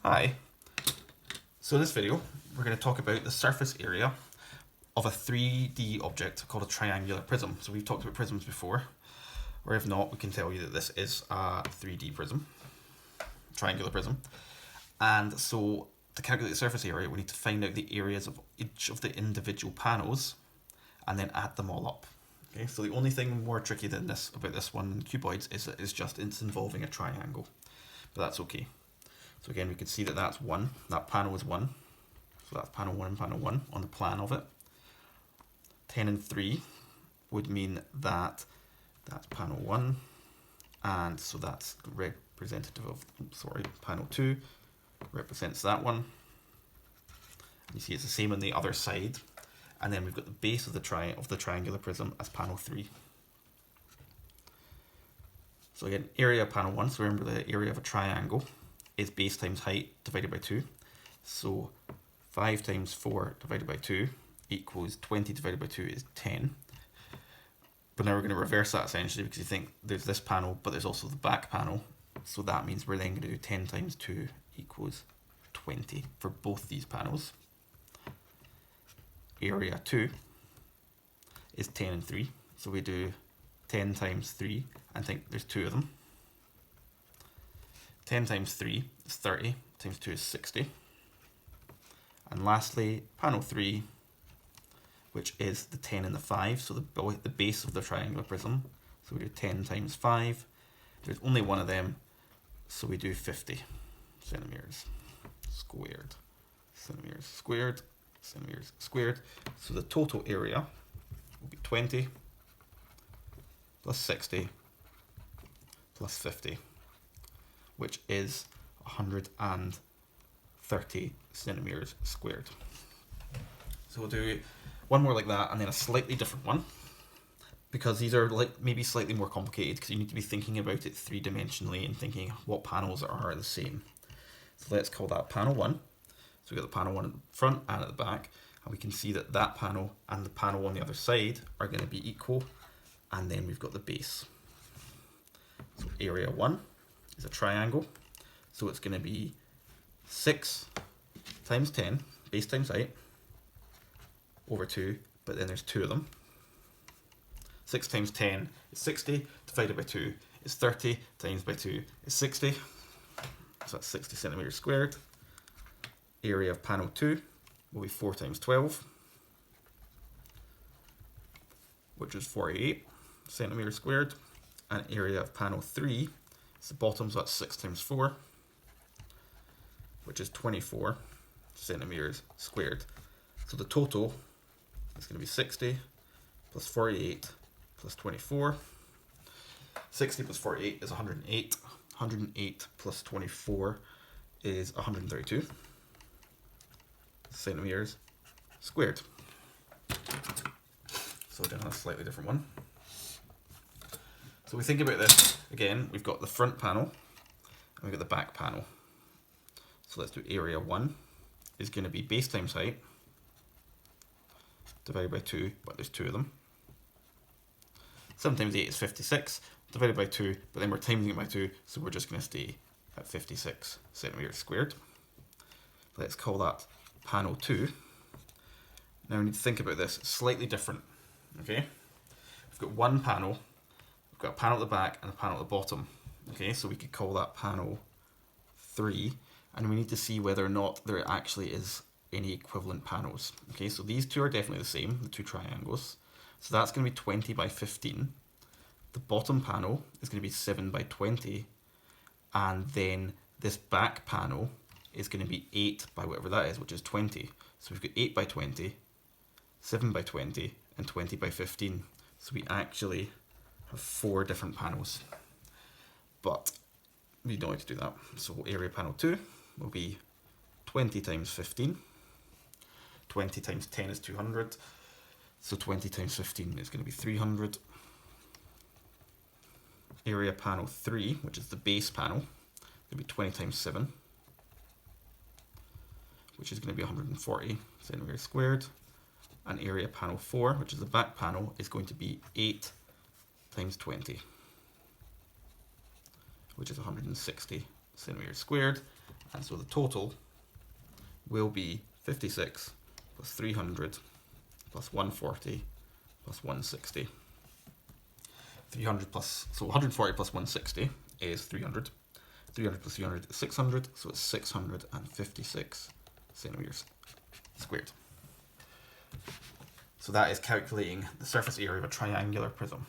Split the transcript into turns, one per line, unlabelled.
Hi. So in this video, we're going to talk about the surface area of a 3D object called a triangular prism. So we've talked about prisms before, or if not, we can tell you that this is a 3D prism, triangular prism. And so to calculate the surface area, we need to find out the areas of each of the individual panels and then add them all up. Okay, so the only thing more tricky than this about this one in cuboids is that it's involving a triangle, but that's okay. So again, we can see that that's 1, that panel is 1, so that's panel 1 and panel 1 on the plan of it. 10 and 3 would mean that that's panel 1, and so that's representative of, panel 2 represents that one. You see it's the same on the other side, and then we've got the base of the triangular prism as panel 3. So again, area of panel 1, so remember the area of a triangle is base times height divided by 2. So 5 times 4 divided by 2 equals 20 divided by 2 is 10. But now we're going to reverse that essentially, because you think there's this panel, but there's also the back panel. So that means we're then going to do 10 times 2 equals 20 for both these panels. Area 2 is 10 and 3. So we do 10 times 3, and think there's 2 of them. 10 times 3 is 30, times 2 is 60. And lastly, panel 3, which is the 10 and the 5, so the base of the triangular prism. So we do 10 times 5. There's only one of them, so we do 50 centimeters squared. Centimeters squared, centimeters squared. So the total area will be 20 plus 60 plus 50. Which is 130 centimeters squared. So we'll do one more like that and then a slightly different one, because these are like maybe slightly more complicated, because you need to be thinking about it three-dimensionally and thinking what panels are the same. So let's call that panel 1. So we've got the panel 1 at the front and at the back, and we can see that that panel and the panel on the other side are going to be equal, and then we've got the base. So area 1 is a triangle, so it's going to be 6 times 10, base times height, over 2, but then there's 2 of them. 6 times 10 is 60, divided by 2 is 30, times by 2 is 60, so that's 60 centimeters squared. Area of panel 2 will be 4 times 12, which is 48 centimeters squared, and area of panel 3, the bottom, so that's 6 times 4, which is 24 centimeters squared. So the total is going to be 60 plus 48 plus 24. 60 plus 48 is 108. 108 plus 24 is 132 centimeters squared. So we're doing a slightly different one. So we think about this, again, we've got the front panel and we've got the back panel. So let's do area 1 is going to be base times height divided by 2, but there's 2 of them. 7 times 8 is 56, divided by 2, but then we're timesing it by 2, so we're just going to stay at 56 centimeters squared. Let's call that panel 2. Now we need to think about this slightly different, okay? We've got one panel. We've got a panel at the back and a panel at the bottom. Okay, so we could call that panel 3, and we need to see whether or not there actually is any equivalent panels. Okay, so these two are definitely the same, the two triangles. So that's going to be 20 by 15. The bottom panel is going to be 7 by 20, and then this back panel is going to be 8 by whatever that is, which is 20. So we've got 8 by 20, 7 by 20, and 20 by 15. So we actually have 4 different panels, but we don't need to do that. So area panel 2 will be 20 times 15. 20 times 10 is 200. So 20 times 15 is going to be 300. Area panel 3, which is the base panel, will be 20 times 7, which is going to be 140 centimeters squared. And area panel 4, which is the back panel, is going to be 8 times 20, which is 160 centimeters squared. And so the total will be 56 plus 300 plus 140 plus 160. 300 plus, so 140 plus 160 is 300. 300 plus 300 is 600, so it's 656 centimeters squared. So that is calculating the surface area of a triangular prism.